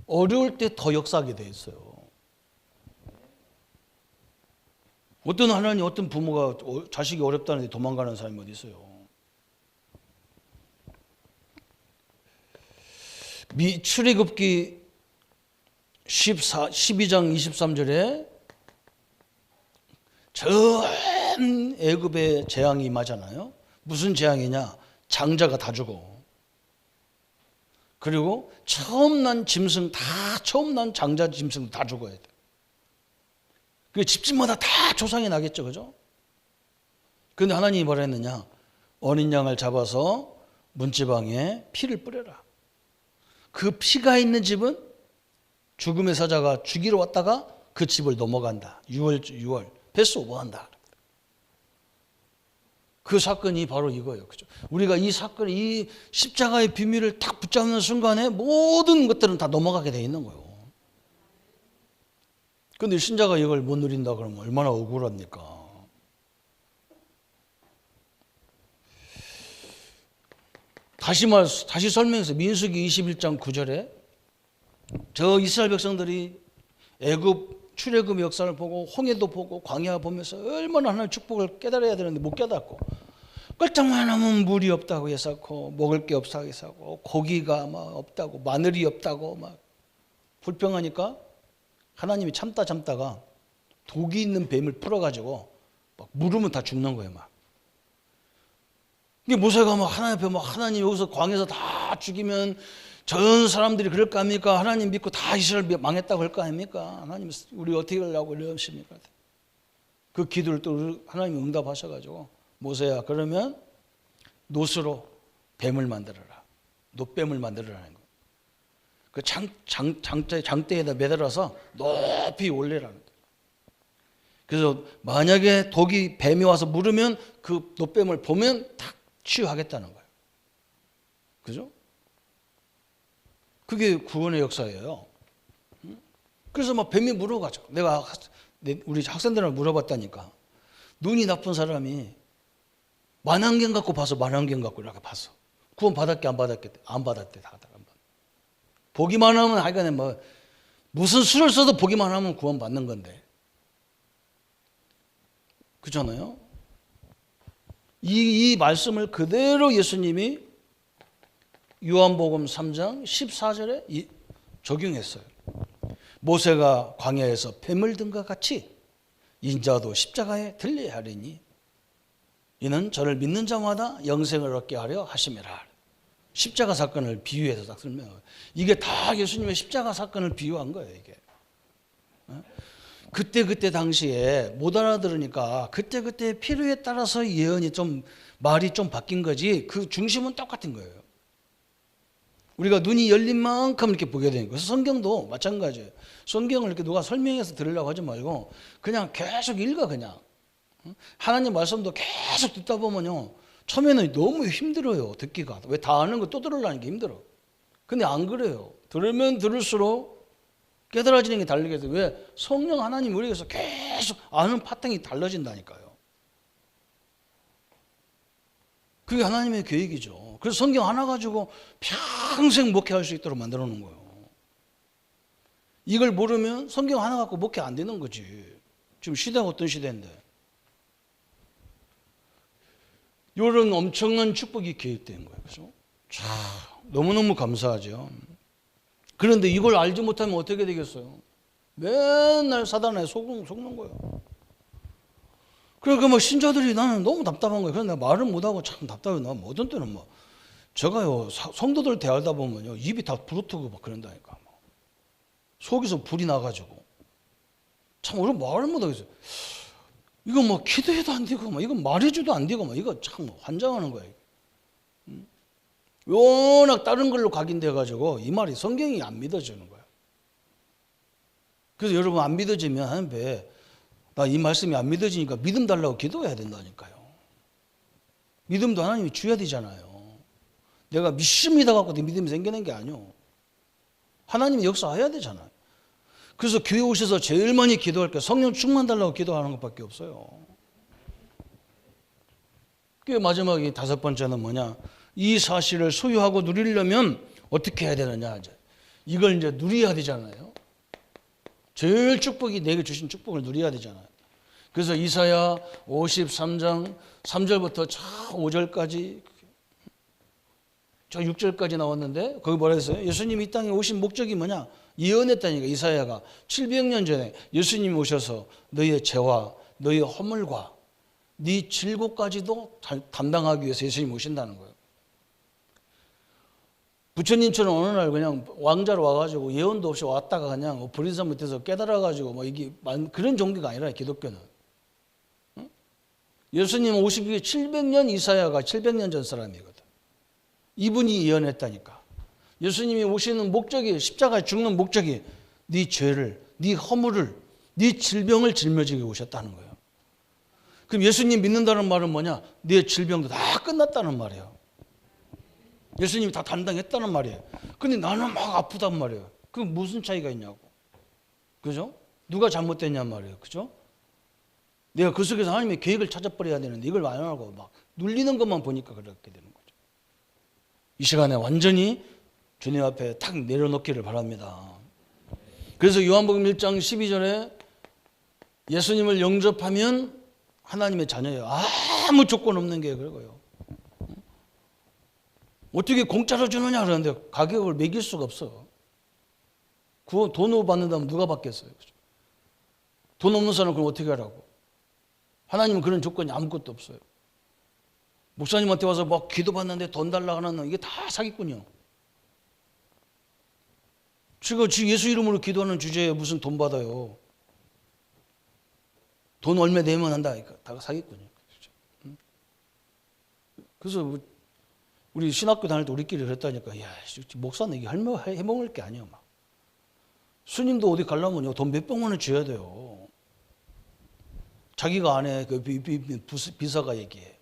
어려울 때 더 역사하게 돼 있어요. 어떤 부모가 자식이 어렵다는데 도망가는 사람이 어디 있어요? 출애굽기 12장 23절에 전 애굽의 재앙이 임하잖아요. 무슨 재앙이냐? 장자가 다 죽어. 그리고 처음 난 장자 짐승 다 죽어야 돼. 그 집집마다 다 조상이 나겠죠, 그죠? 그런데 하나님이 뭐라 했느냐? 어린 양을 잡아서 문지방에 피를 뿌려라. 그 피가 있는 집은 죽음의 사자가 죽이러 왔다가 그 집을 넘어간다. 6월 패스오버한다. 그 사건이 바로 이거예요. 그죠? 우리가 이 사건, 이 십자가의 비밀을 딱 붙잡는 순간에 모든 것들은 다 넘어가게 돼 있는 거예요. 그런데 신자가 이걸 못 누린다 그러면 얼마나 억울합니까? 다시 설명해서 민수기 21장 9절에 저 이스라엘 백성들이 애굽 출애굽 역사를 보고 홍해도 보고 광야 보면서 얼마나 하나님의 축복을 깨달아야 되는데 못 깨닫고 꿀떡만 하면 물이 없다고 해서고 먹을 게 없다고 해서고 고기가 막 없다고 마늘이 없다고 막 불평하니까 하나님이 참다가 독이 있는 뱀을 풀어가지고 막 물으면 다 죽는 거예요. 막 이게 모세가 막 하나님 앞에 막 하나님 여기서 광야에서 다 죽이면 전 사람들이 그럴 거 아닙니까? 하나님 믿고 다 이스라엘 망했다고 할 거 아닙니까? 하나님 우리 어떻게 하려고 이러십니까? 그 기도를 또 하나님이 응답하셔가지고 모세야 그러면 놋으로 뱀을 만들어라. 놋뱀을 만들어라는 거. 그 장대에다 매달아서 높이 올리라는 거예요. 그래서 만약에 독이 뱀이 와서 물으면 그 놋뱀을 보면 탁 치유하겠다는 거예요. 그죠? 그게 구원의 역사예요. 그래서 막 뱀이 물어가지고 내가 우리 학생들한테 물어봤다니까 눈이 나쁜 사람이 만안경 갖고 봐서 만안경 갖고 이렇게 봤어. 구원 받았게 안 받았게 안 받았대 다. 보기만 하면 하여간에 뭐 무슨 수를 써도 보기만 하면 구원 받는 건데 그렇잖아요. 이 말씀을 그대로 예수님이 요한복음 3장 14절에 적용했어요. 모세가 광야에서 뱀을 든 것 같이 인자도 십자가에 들려야 하리니 이는 저를 믿는 자마다 영생을 얻게 하려 하심이라. 십자가 사건을 비유해서 딱 설명해요. 이게 다 예수님의 십자가 사건을 비유한 거예요. 이게 그때 당시에 못 알아들으니까 그때 필요에 따라서 예언이 좀 말이 좀 바뀐 거지 그 중심은 똑같은 거예요. 우리가 눈이 열린 만큼 이렇게 보게 되는 거예요. 그래서 성경도 마찬가지예요. 성경을 이렇게 누가 설명해서 들으려고 하지 말고 그냥 계속 읽어. 그냥 하나님 말씀도 계속 듣다 보면요 처음에는 너무 힘들어요. 듣기가. 왜 다 아는 거 또 들으려는 게 힘들어. 근데 안 그래요. 들으면 들을수록 깨달아지는 게 다르게 돼요. 왜? 성령 하나님 우리에게서 계속 아는 파트너이 달라진다니까요. 그게 하나님의 계획이죠. 그래서 성경 하나 가지고 평생 목회할 수 있도록 만들어 놓은 거예요. 이걸 모르면 성경 하나 갖고 목회 안 되는 거지. 지금 시대가 어떤 시대인데. 이런 엄청난 축복이 개입된 거예요. 그래서 너무너무 감사하죠. 그런데 이걸 알지 못하면 어떻게 되겠어요? 맨날 사단에 속는 거예요. 그러니까 뭐 신자들이 나는 너무 답답한 거예요. 그래서 내가 말을 못하고 참 답답해. 나 어떤 때는 뭐 제가요 성도들 대하다 보면요 입이 다 부르트고 막 그런다니까. 속에서 불이 나가지고 참 오늘 말을 못하겠어요. 이거 뭐 기도해도 안 되고 막 이거 말해줘도 안 되고 막 이거 참 환장하는 거예요. 워낙 다른 걸로 각인돼 가지고 이 말이 성경이 안 믿어지는 거예요. 그래서 여러분 안 믿어지면 하나님 나 이 말씀이 안 믿어지니까 믿음 달라고 기도해야 된다니까요. 믿음도 하나님이 주어야 되잖아요. 내가 믿습니다 갖고 믿음이 생기는 게 아니요. 하나님이 역사해야 되잖아요. 그래서 교회 오셔서 제일 많이 기도할 게 성령 충만 달라고 기도하는 것밖에 없어요. 그 마지막에 다섯 번째는 뭐냐? 이 사실을 소유하고 누리려면 어떻게 해야 되느냐? 이걸 이제 누려야 되잖아요. 제일 축복이 내게 주신 축복을 누려야 되잖아요. 그래서 이사야 53장 3절부터 저 5절까지 저 6절까지 나왔는데 거기 뭐라 했어요? 예수님이 이 땅에 오신 목적이 뭐냐? 예언했다니까. 이사야가 700년 전에 예수님이 오셔서 너희의 죄와 너희의 허물과 네 질고까지도 담당하기 위해서 예수님이 오신다는 거예요. 부처님처럼 어느 날 그냥 왕자로 와가지고 예언도 없이 왔다가 그냥 불인사 밑에서 깨달아가지고 뭐 이게 그런 종교가 아니라 기독교는. 응? 예수님 오시기 위해 700년 이사야가 700년 전 사람이거든. 이분이 예언했다니까. 예수님이 오시는 목적이 십자가에 죽는 목적이 네 죄를, 네 허물을, 네 질병을 짊어지게 오셨다는 거예요. 그럼 예수님 믿는다는 말은 뭐냐? 네 질병도 다 끝났다는 말이에요. 예수님이 다 담당했다는 말이에요. 근데 나는 막 아프단 말이에요. 그 무슨 차이가 있냐고. 그죠? 누가 잘못됐냔 말이에요. 그죠? 내가 그 속에서 하나님의 계획을 찾아버려야 되는데 이걸 안 하고 막 눌리는 것만 보니까 그렇게 되는 거죠. 이 시간에 완전히 주님 앞에 탁 내려놓기를 바랍니다. 그래서 요한복음 1장 12절에 예수님을 영접하면 하나님의 자녀예요. 아무 조건 없는 게 그거예요. 어떻게 공짜로 주느냐 그러는데 가격을 매길 수가 없어. 그거 돈으로 받는다면 누가 받겠어요? 그죠? 돈 없는 사람은 그럼 어떻게 하라고? 하나님은 그런 조건이 아무것도 없어요. 목사님한테 와서 막 기도 받는데 돈 달라고 하는 이게 다 사기꾼이요. 지금 예수 이름으로 기도하는 주제에 무슨 돈 받아요? 돈 얼마 내면 한다. 다 사기꾼이에요. 그래서 우리 신학교 다닐 때 우리끼리 그랬다니까. 야, 목사는 이게 해먹을 게 아니야. 막. 스님도 어디 가려면요, 돈 몇 백만 원 줘야 돼요. 자기가 안 해. 그 비서가 얘기해.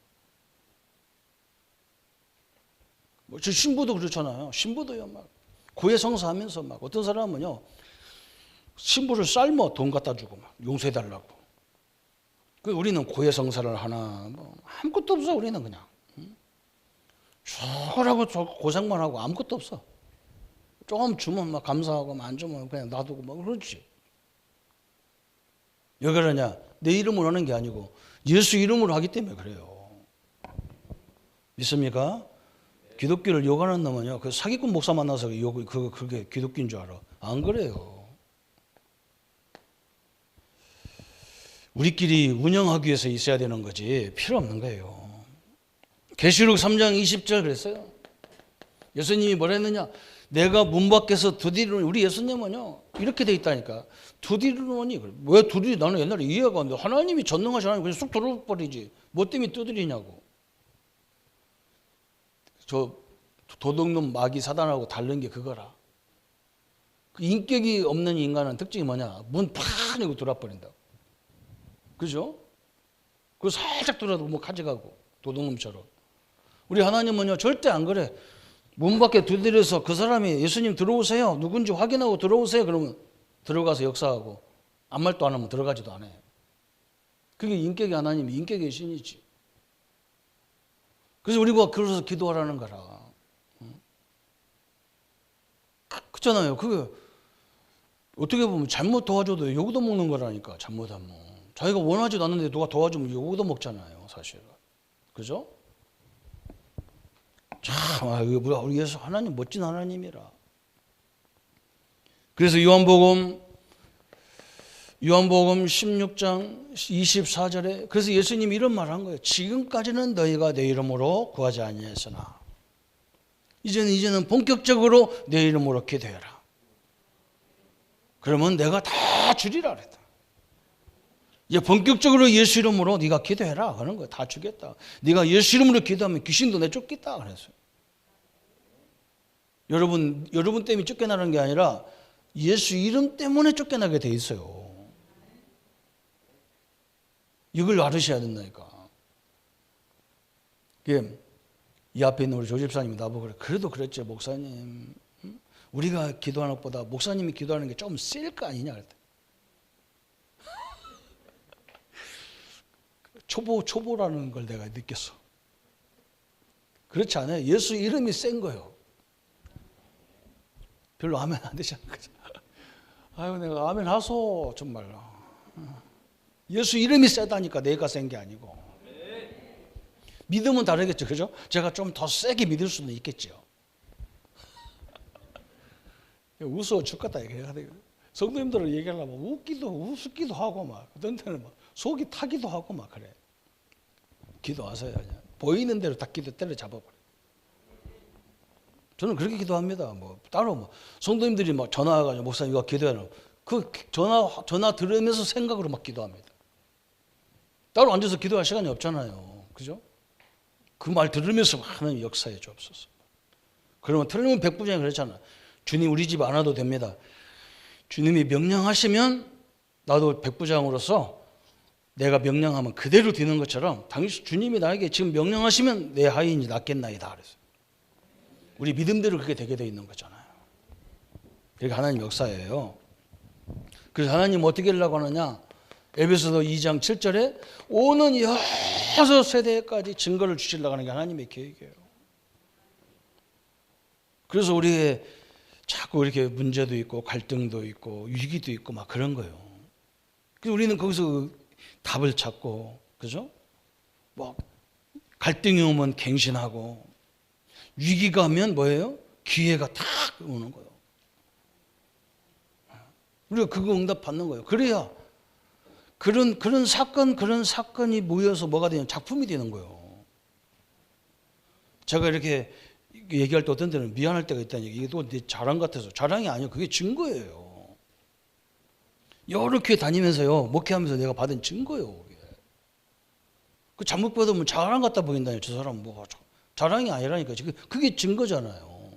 뭐, 저 신부도 그렇잖아요. 신부도요, 막. 고해성사하면서 막. 어떤 사람은요, 신부를 삶아 돈 갖다 주고 막. 용서해달라고. 그 우리는 고해성사를 하나, 뭐, 아무것도 없어, 우리는 그냥. 죽으라고 고생만 하고 아무것도 없어. 조금 주면 막 감사하고 안 주면 그냥 놔두고 막 그러지. 왜 그러냐? 내 이름으로 하는 게 아니고 예수 이름으로 하기 때문에 그래요. 믿습니까? 기독교를 욕하는 놈은요, 그 사기꾼 목사 만나서 그게 기독교인 줄 알아. 안 그래요. 우리끼리 운영하기 위해서 있어야 되는 거지 필요 없는 거예요. 계시록 3장 20절 그랬어요. 예수님이 뭐라 했느냐? 내가 문 밖에서 두드리노니, 우리 예수님은요 이렇게 돼 있다니까. 두드리노니, 왜 두드리? 나는 옛날에 이해가 안 돼. 하나님이 전능하신 하나님 그냥 쑥 들어버리지 뭐 때문에 두드리냐고. 저 도둑놈 마귀 사단하고 다른 게 그거라. 그 인격이 없는 인간은 특징이 뭐냐? 문 팍 열고 들어와버린다. 그죠? 그거 살짝 들어도 뭐 가져가고 도둑놈처럼. 우리 하나님은요 절대 안 그래. 문 밖에 두드려서 그 사람이 예수님 들어오세요, 누군지 확인하고 들어오세요, 그러면 들어가서 역사하고 아무 말도 안 하면 들어가지도 않아요. 그게 인격이 하나님이 인격의 신이지. 그래서 우리가 그래서 기도하라는 거라. 그렇잖아요. 그게 어떻게 보면 잘못 도와줘도 욕도 먹는 거라니까. 잘못하면 자기가 원하지도 않는데 누가 도와주면 욕도 먹잖아요, 사실은. 그죠? 참, 우리 예수 하나님 멋진 하나님이라. 그래서 요한복음 16장 24절에 그래서 예수님이 이런 말을 한 거예요. 지금까지는 너희가 내 이름으로 구하지 아니했으나 이제는 본격적으로 내 이름으로 기도해라. 그러면 내가 다 주리라 그랬다. 이제 본격적으로 예수 이름으로 네가 기도해라 하는 거야. 다 주겠다. 네가 예수 이름으로 기도하면 귀신도 내쫓겠다 그랬어요. 여러분 때문에 쫓겨나는 게 아니라 예수 이름 때문에 쫓겨나게 돼 있어요. 이걸 알으셔야 된다니까. 이 앞에 있는 우리 조 집사님이 나보고 그래. 그래도 그랬죠, 목사님. 우리가 기도하는 것보다 목사님이 기도하는 게 좀 셀 거 아니냐 그랬대. 초보라는 걸 내가 느꼈어. 그렇지 않아요? 예수 이름이 센 거예요. 별로 아멘 안 되지 않을까? 아유, 내가 아멘 하소, 정말로. 예수 이름이 세다니까 내가 센 게 아니고. 믿음은 다르겠죠, 그죠? 제가 좀 더 세게 믿을 수는 있겠죠. 웃어 죽겠다, 이게. 성도님들을 얘기하려면 웃기도 하고 막, 어떤 때는 막 속이 타기도 하고 막 그래. 기도하세요. 그냥. 보이는 대로 다 기도 때려잡아버려. 저는 그렇게 기도합니다. 뭐 따로 뭐 성도님들이 막 전화 와가지고 목사님 이거 기도해라. 그 전화 들으면서 생각으로 막 기도합니다. 따로 앉아서 기도할 시간이 없잖아요. 그죠? 그 말 들으면서 하나님 역사해 주옵소서. 그러면 틀리면 백부장이 그랬잖아. 주님 우리 집 안 와도 됩니다. 주님이 명령하시면 나도 백부장으로서 내가 명령하면 그대로 되는 것처럼 당신 주님이 나에게 지금 명령하시면 내 하인이 낫겠나이다 그랬어요. 우리 믿음대로 그렇게 되게 돼 있는 거잖아요. 그게 하나님 역사예요. 그래서 하나님 어떻게 하려고 하느냐? 에베소서 2장 7절에 오는 6세대까지 증거를 주시려고 하는 게 하나님의 계획이에요. 그래서 우리의 자꾸 이렇게 문제도 있고 갈등도 있고 위기도 있고 막 그런 거예요. 그래서 우리는 거기서 답을 찾고, 그죠? 뭐 갈등이 오면 갱신하고 위기가 오면 뭐예요? 기회가 탁 오는 거예요. 우리가 그거 응답 받는 거예요. 그래야 그런 사건이 모여서 뭐가 되냐면 작품이 되는 거예요. 제가 이렇게 얘기할 때 어떤 때는 미안할 때가 있다는 얘기. 이게 또 내 자랑 같아서. 자랑이 아니에요. 그게 증거예요. 여러 교회 다니면서요, 목회하면서 내가 받은 증거예요. 그 잘못 받으면 자랑 같다 보인다니요. 저 사람 뭐 자랑이 아니라니까. 지금 그게 증거잖아요.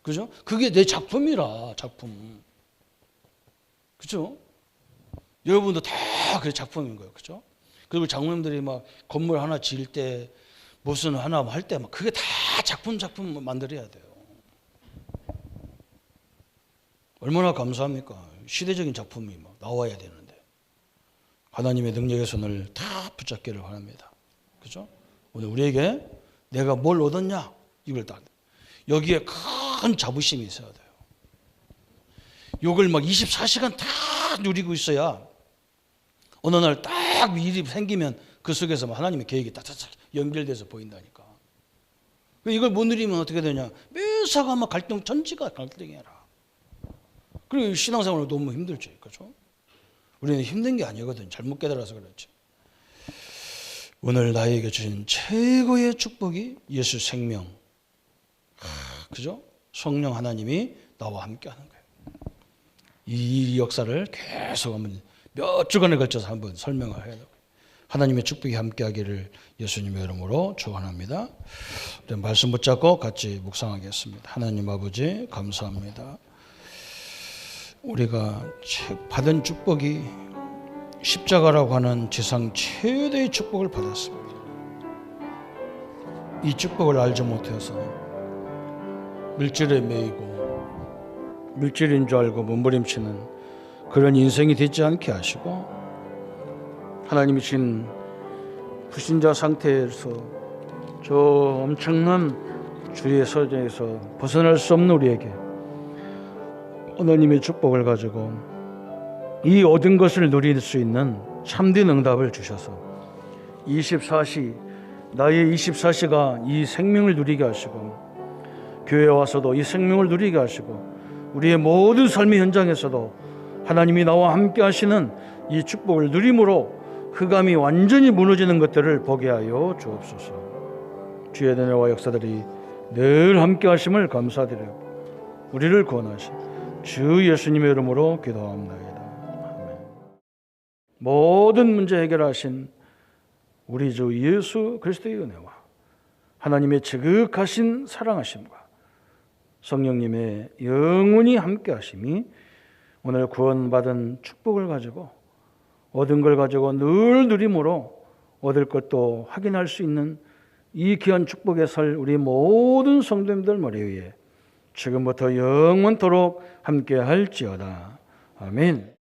그죠? 그게 내 작품이라, 작품. 그죠? 여러분도 다 그 작품인 거예요. 그죠? 그리고 장모님들이 막 건물 하나 지을 때 무슨 하나 할 때 막 그게 다 작품 만들어야 돼요. 얼마나 감사합니까? 시대적인 작품이 막 나와야 되는데 하나님의 능력의 손을 다 붙잡기를 바랍니다. 그죠? 오늘 우리에게 내가 뭘 얻었냐? 이걸 딱 여기에 큰 자부심이 있어야 돼요. 이걸 막 24시간 다 누리고 있어야 어느 날 딱 일이 생기면 그 속에서 하나님의 계획이 딱딱딱 연결돼서 보인다니까. 이걸 못 누리면 어떻게 되냐? 매사가 막 전체가 갈등이라. 그리고 신앙생활은 너무 힘들죠, 그렇죠? 우리는 힘든 게 아니거든. 잘못 깨달아서 그렇지. 오늘 나에게 주신 최고의 축복이 예수 생명. 그죠? 성령 하나님이 나와 함께 하는 거예요. 이 역사를 계속 한번 몇 주간에 걸쳐서 한번 설명을 해야 돼요. 하나님의 축복이 함께 하기를 예수님의 이름으로 축원합니다. 말씀 붙잡고 같이 묵상하겠습니다. 하나님 아버지 감사합니다. 우리가 받은 축복이 십자가라고 하는 지상 최대의 축복을 받았습니다. 이 축복을 알지 못해서 물질에 매이고 물질인 줄 알고 몸부림치는 그런 인생이 되지 않게 하시고, 하나님이 주신 불신자 상태에서 저 엄청난 주의 서정에서 벗어날 수 없는 우리에게 하나님의 축복을 가지고 이 얻은 것을 누릴 수 있는 참된 응답을 주셔서 24시 나의 24시가 이 생명을 누리게 하시고, 교회에 와서도 이 생명을 누리게 하시고, 우리의 모든 삶의 현장에서도 하나님이 나와 함께 하시는 이 축복을 누림으로 흑암이 완전히 무너지는 것들을 보게 하여 주옵소서. 주의 은혜와 역사들이 늘 함께 하심을 감사드리고 우리를 구원하신 주 예수님의 이름으로 기도합니다. 아멘. 모든 문제 해결하신 우리 주 예수 그리스도의 은혜와 하나님의 지극하신 사랑하심과 성령님의 영원히 함께 하심이 오늘 구원받은 축복을 가지고 얻은 걸 가지고 늘 누림으로 얻을 것도 확인할 수 있는 이 귀한 축복의 설 우리 모든 성도님들 머리 위에 지금부터 영원토록 함께 할지어다. 아멘.